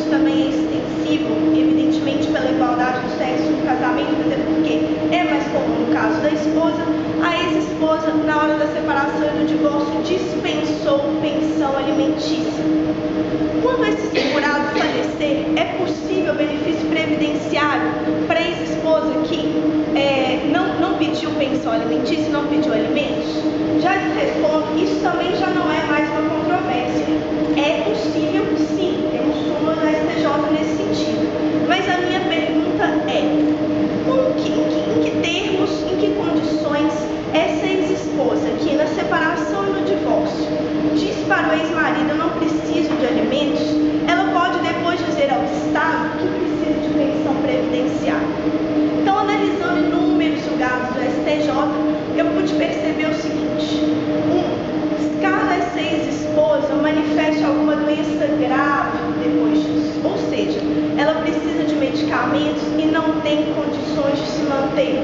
também é extensível, evidentemente pela igualdade do sexo no casamento, até porque é mais comum no caso da esposa. A ex-esposa, na hora da separação e do divórcio, dispensou pensão alimentícia. Quando esse segurado falecer, é possível benefício previdenciário para a ex-esposa que não pediu pensão alimentícia e não pediu alimentos? Já lhes respondo, isso também já não é mais uma controvérsia. É possível, sim, temos súmula da STJ nesse sentido. Mas a minha pergunta é, em que termos, em que condições essa ex-esposa que na separação e no divórcio diz para o ex-marido: eu não preciso de alimentos, ela pode depois dizer ao Estado que precisa de pensão previdenciária? Então, analisando inúmeros julgados do STJ, eu pude perceber o seguinte: caso essa ex-esposa manifeste alguma doença grave depois disso, ou seja, ela precisa de medicamentos e não tem condições de se manter,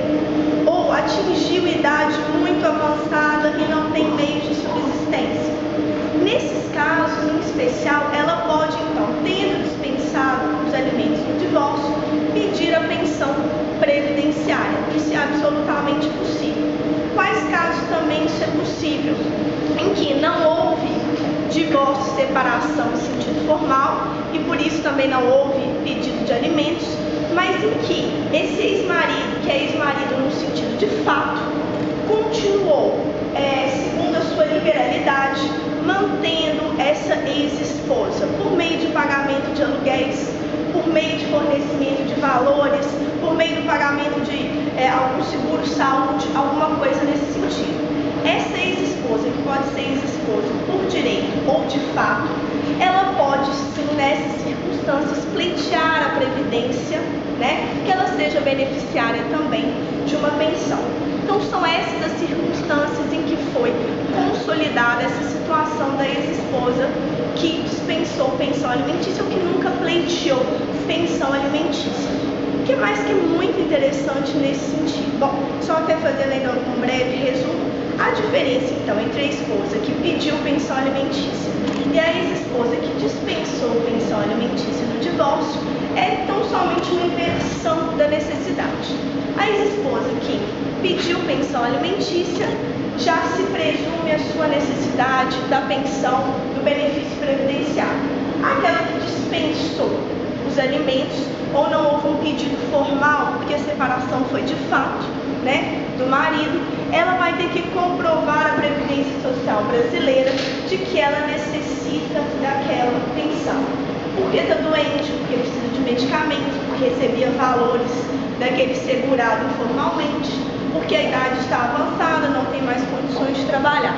ou atingiu idade muito avançada e não tem meios de subsistência. Nesses casos, em especial, ela pode, então, tendo dispensado os alimentos no divórcio, pedir a pensão previdenciária. Isso é absolutamente possível. Quais casos também isso é possível? Em que não houve divórcio, separação em sentido formal, e por isso também não houve pedido de alimentos, mas em que esse ex-marido, que é ex-marido no sentido de fato, continuou, segundo a sua liberalidade, mantendo essa ex-esposa por meio de pagamento de aluguéis, por meio de fornecimento de valores, por meio do pagamento de algum seguro-saúde, alguma coisa nesse sentido. Essa ex-esposa, que pode ser ex-esposa por direito ou de fato, ela pode, sim, nessas circunstâncias, pleitear a previdência, que ela seja beneficiária também de uma pensão. Então, são essas as circunstâncias em que foi consolidada essa situação da ex-esposa que dispensou pensão alimentícia ou que nunca pleiteou pensão alimentícia. O que mais que é muito interessante nesse sentido? Bom, só até fazendo ainda um breve resumo, a diferença, então, entre a esposa que pediu pensão alimentícia e a ex-esposa que dispensou pensão alimentícia no divórcio é tão somente uma inversão da necessidade. A ex-esposa que pediu pensão alimentícia, já se presume a sua necessidade da pensão do benefício previdenciário. Aquela que dispensou os alimentos ou não houve um pedido formal, porque a separação foi de fato, do marido, ela vai ter que comprovar a Previdência Social brasileira de que ela necessita daquela pensão. Porque está doente, porque precisa de medicamento, porque recebia valores daquele segurado informalmente, porque a idade está avançada, não tem mais condições de trabalhar.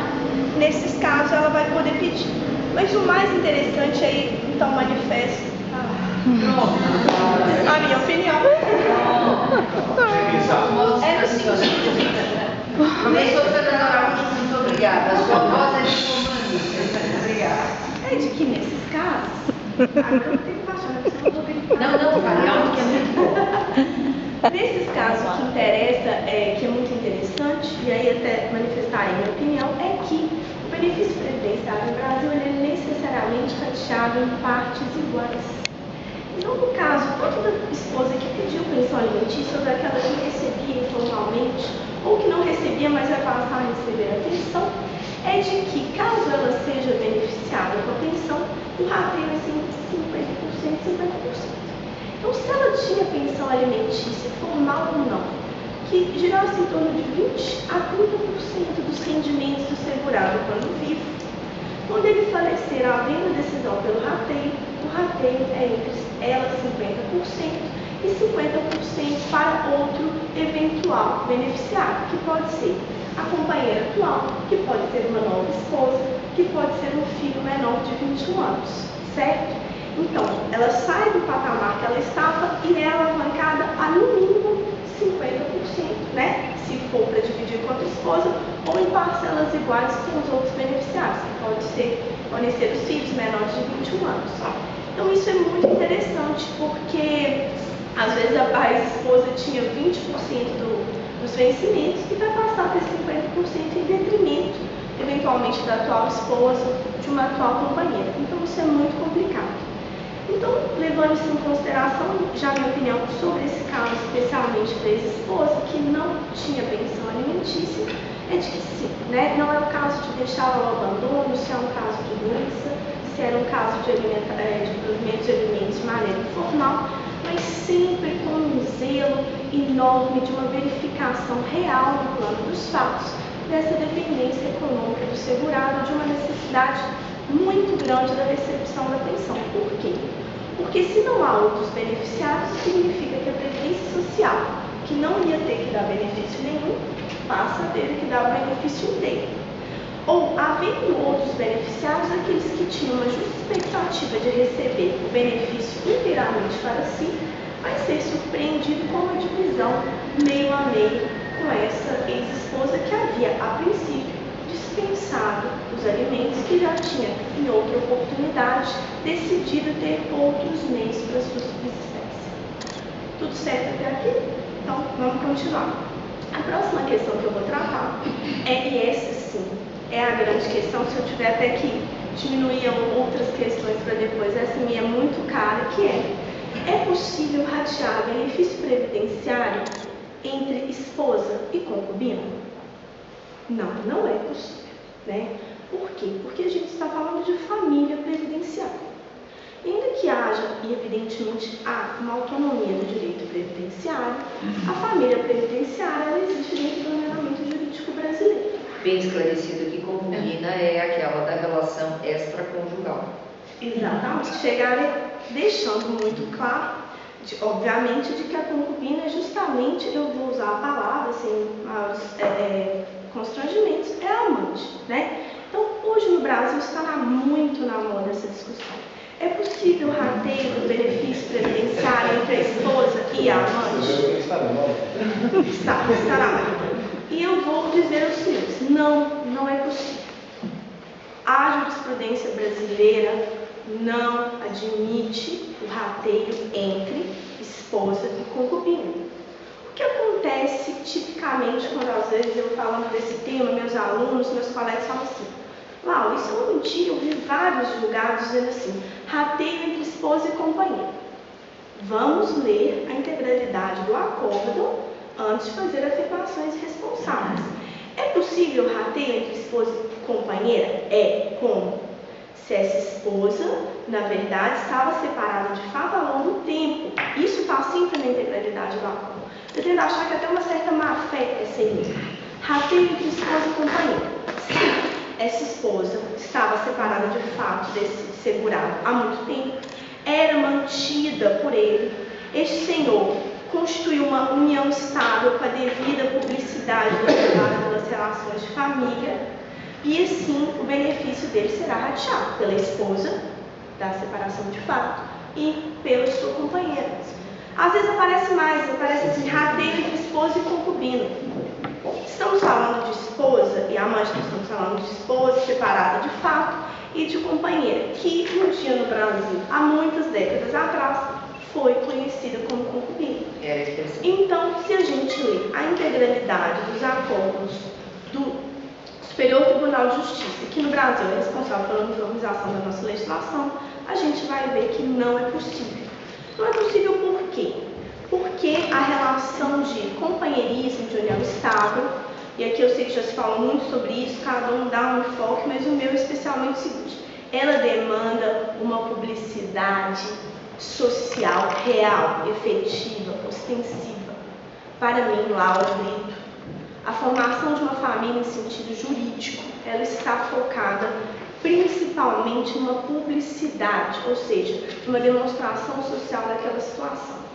Nesses casos, ela vai poder pedir. Mas o mais interessante aí, então, manifesta a minha opinião. É no seguinte. Professor Fernando Araújo, muito obrigada. A sua voz é de comando. Obrigada. É de que nesses casos, agora eu tenho que baixar, porque senão eu vou verificar. Não, fale algo que é muito bom. Nesses casos, o que interessa, que é muito interessante, e aí até manifestarei minha opinião, é que o benefício previdenciário no Brasil ele é necessariamente fatiado em partes iguais. Então, no caso, tanto da esposa que pediu pensão alimentícia ou daquela que recebia informalmente, ou que não recebia, mas vai passar a receber a pensão, é de que, caso ela seja beneficiada com a pensão, o rateio é sempre 50%, 50%. Então, se ela tinha pensão alimentícia, formal ou não, que girava-se em torno de 20% a 30% dos rendimentos do segurado quando vivo, quando ele falecer, havendo decisão pelo rateio, o rateio é entre ela 50% e 50% para outro eventual beneficiário, que pode ser a companheira atual, que pode ser uma nova esposa, que pode ser um filho menor de 21 anos, certo? Então, ela sai do patamar que ela estava e é alavancada a no mínimo 50%, se for para dividir com outra esposa, ou em parcelas iguais com os outros beneficiários, que podem ser os filhos menores de 21 anos. Então, isso é muito interessante, porque às vezes a esposa tinha 20% dos vencimentos e vai passar a ter 50% em detrimento, eventualmente, da atual esposa, de uma atual companheira. Então, isso é muito complicado. Então, levando levando isso em consideração, já minha opinião sobre esse caso, especialmente da ex-esposa, que não tinha pensão alimentícia, é de que sim, né? Não é o caso de deixar ao abandono, se é um caso de doença, se era um caso de provimento de alimentos de maneira informal, mas sempre com um zelo enorme de uma verificação real do plano dos fatos, dessa dependência econômica do segurado, de uma necessidade muito grande da recepção da pensão. Por quê? Porque se não há outros beneficiários, significa que a Previdência Social, que não ia ter que dar benefício nenhum, passa a ter que dar o benefício inteiro. Ou, havendo outros beneficiários, aqueles que tinham uma justa expectativa de receber o benefício inteiramente para si, vai ser surpreendido com uma divisão meio a meio com essa ex-esposa que havia, a princípio, dispensado os alimentos, que já tinha, em outra oportunidade, decidido ter outros meios para sua subsistência. Tudo certo até aqui? Então, vamos continuar. A próxima questão que eu vou tratar e essa sim é a grande questão, se eu tiver até que diminuir outras questões para depois, essa minha é muito cara, que é possível ratear benefício previdenciário entre esposa e concubino? Não, não é possível, né? Por quê? Porque a gente está falando de família previdenciária. Ainda que haja, e evidentemente há uma autonomia do direito previdenciário, a família previdenciária ela existe dentro do ordenamento jurídico brasileiro. Bem esclarecido que concubina é aquela da relação extraconjugal. Exatamente, chegarem deixando muito claro, obviamente, de que a concubina é justamente, eu vou usar a palavra sem maiores constrangimentos, é a amante, né? Então, hoje no Brasil está muito na moda essa discussão. É possível rateio do benefício previdenciário entre a esposa e a amante? Está na moda. Está na moda. E eu vou dizer aos senhores, não é possível. A jurisprudência brasileira não admite o rateio entre esposa e concubina. O que acontece tipicamente quando às vezes eu falando desse tema, meus alunos, meus colegas falam assim: Laura, isso é uma mentira, eu vi vários julgados dizendo assim, rateio entre esposa e companheiro. Vamos ler a integralidade do acórdão antes de fazer afirmações responsáveis. É possível rateio entre esposa e companheira? É. Como? Se essa esposa, na verdade, estava separada de fato ao longo do tempo. Isso está sempre na integralidade do acórdão. Eu tento achar que até uma certa má-fé essa ideia. Rateio entre esposa e companheiro. Sim. Essa esposa estava separada de fato desse segurado há muito tempo, era mantida por ele. Este senhor constituiu uma união estável com a devida publicidade regulada pelas relações de família, e assim o benefício dele será rateado pela esposa, da separação de fato, e pela sua companheira. Às vezes aparece assim, rateio entre esposa e concubino. Estamos falando de esposa e amante, estamos falando de esposa separada de fato e de companheira, que um dia no Brasil, há muitas décadas atrás, foi conhecida como concubina. Então, se a gente lê a integralidade dos acordos do Superior Tribunal de Justiça, que no Brasil é responsável pela uniformização da nossa legislação, a gente vai ver que não é possível. Não é possível por quê? Porque a relação de companheirismo, de união estável, e aqui eu sei que já se fala muito sobre isso, cada um dá um enfoque, mas o meu é especialmente o seguinte: ela demanda uma publicidade social, real, efetiva, ostensiva. Para mim, Laura Brito, a formação de uma família em sentido jurídico, ela está focada principalmente numa publicidade, ou seja, numa demonstração social daquela situação.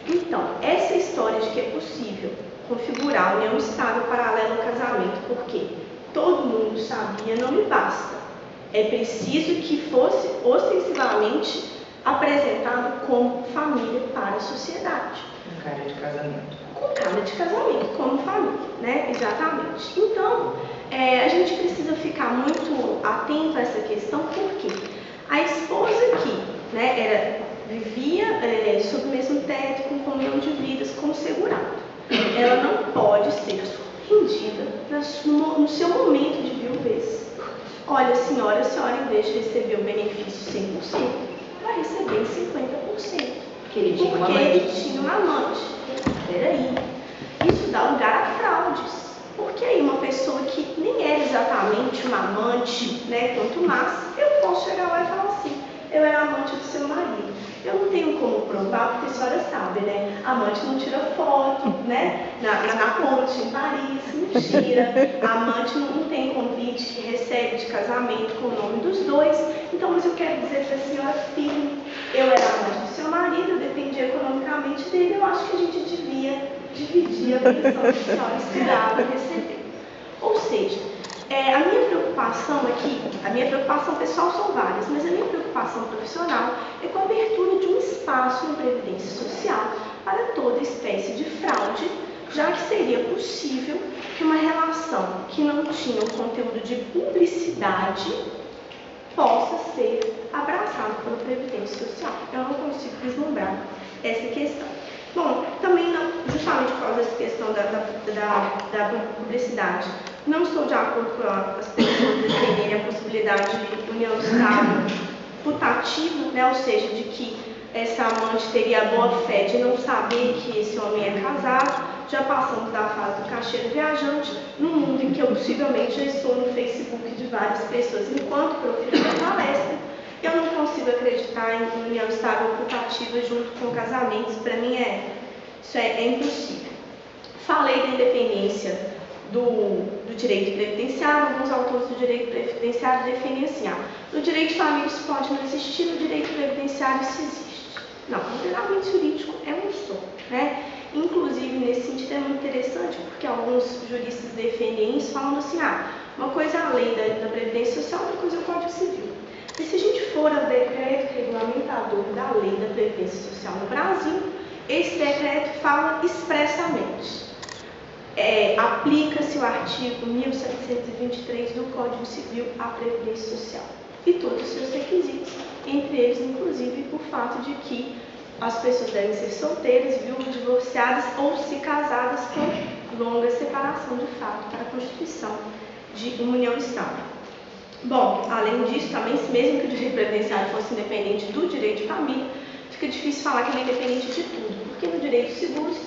Então, essa história de que é possível configurar a união estável paralela ao casamento, porque todo mundo sabia, não me basta. É preciso que fosse ostensivamente apresentado como família para a sociedade. Com cara de casamento. Com cara de casamento, como família, né? Exatamente. Então, a gente precisa ficar muito atento a essa questão, porque a esposa que vivia sob o mesmo teto, com comunhão de vidas, como segurado, ela não pode ser surpreendida no seu momento de viuvez. Olha, senhora, a senhora, em vez de receber o benefício 100%, vai receber 50%. Porque ele tinha uma Porque amante. ele tinha uma amante. Peraí. Isso dá lugar a fraudes. Porque aí uma pessoa que nem era exatamente uma amante, né, quanto mais, eu posso chegar lá e falar assim, eu era amante do seu marido. Eu não tenho como provar, porque a senhora sabe, né? A amante não tira foto, né? Na ponte, em Paris, mentira. A amante não tem convite que recebe de casamento com o nome dos dois. Então, mas eu quero dizer para a senhora firme, eu era amante do seu marido, eu dependia economicamente dele, eu acho que a gente devia dividir a pensão que a senhora esperava receber. Ou seja, a minha preocupação aqui, a minha preocupação pessoal são várias, mas a minha preocupação profissional é com a abertura de um espaço na Previdência Social para toda espécie de fraude, já que seria possível que uma relação que não tinha um conteúdo de publicidade possa ser abraçada pela Previdência Social. Eu não consigo vislumbrar essa questão. Bom, também não, justamente por causa dessa questão da publicidade, não estou de acordo com as pessoas defenderem a possibilidade de união estável putativa, né? Ou seja, de que essa amante teria a boa fé de não saber que esse homem é casado. Já passamos da fase do caixeiro viajante, num mundo em que eu possivelmente já estou no Facebook de várias pessoas enquanto profiro a palestra. Eu não consigo acreditar em união estável putativa junto com casamentos. Para mim, isso é impossível. Falei da independência do direito previdenciário. Alguns autores do direito previdenciário defendem assim, no direito de família isso pode não existir, no direito previdenciário isso existe. Não, o ordenamento jurídico é um só, né? Inclusive, nesse sentido é muito interessante, porque alguns juristas defendem isso, falando assim, uma coisa é a lei da Previdência Social, outra coisa é o Código Civil. E se a gente for ao decreto regulamentador da lei da Previdência Social no Brasil, esse decreto fala expressamente, aplica-se o artigo 1723 do Código Civil à Previdência Social e todos os seus requisitos, entre eles, inclusive, o fato de que as pessoas devem ser solteiras, viúvas, divorciadas ou se casadas com longa separação de fato para a constituição de uma união estável. Bom, além disso, também, mesmo que o direito previdenciário fosse independente do direito de família, fica difícil falar que ele é independente de tudo, porque no direito de seguros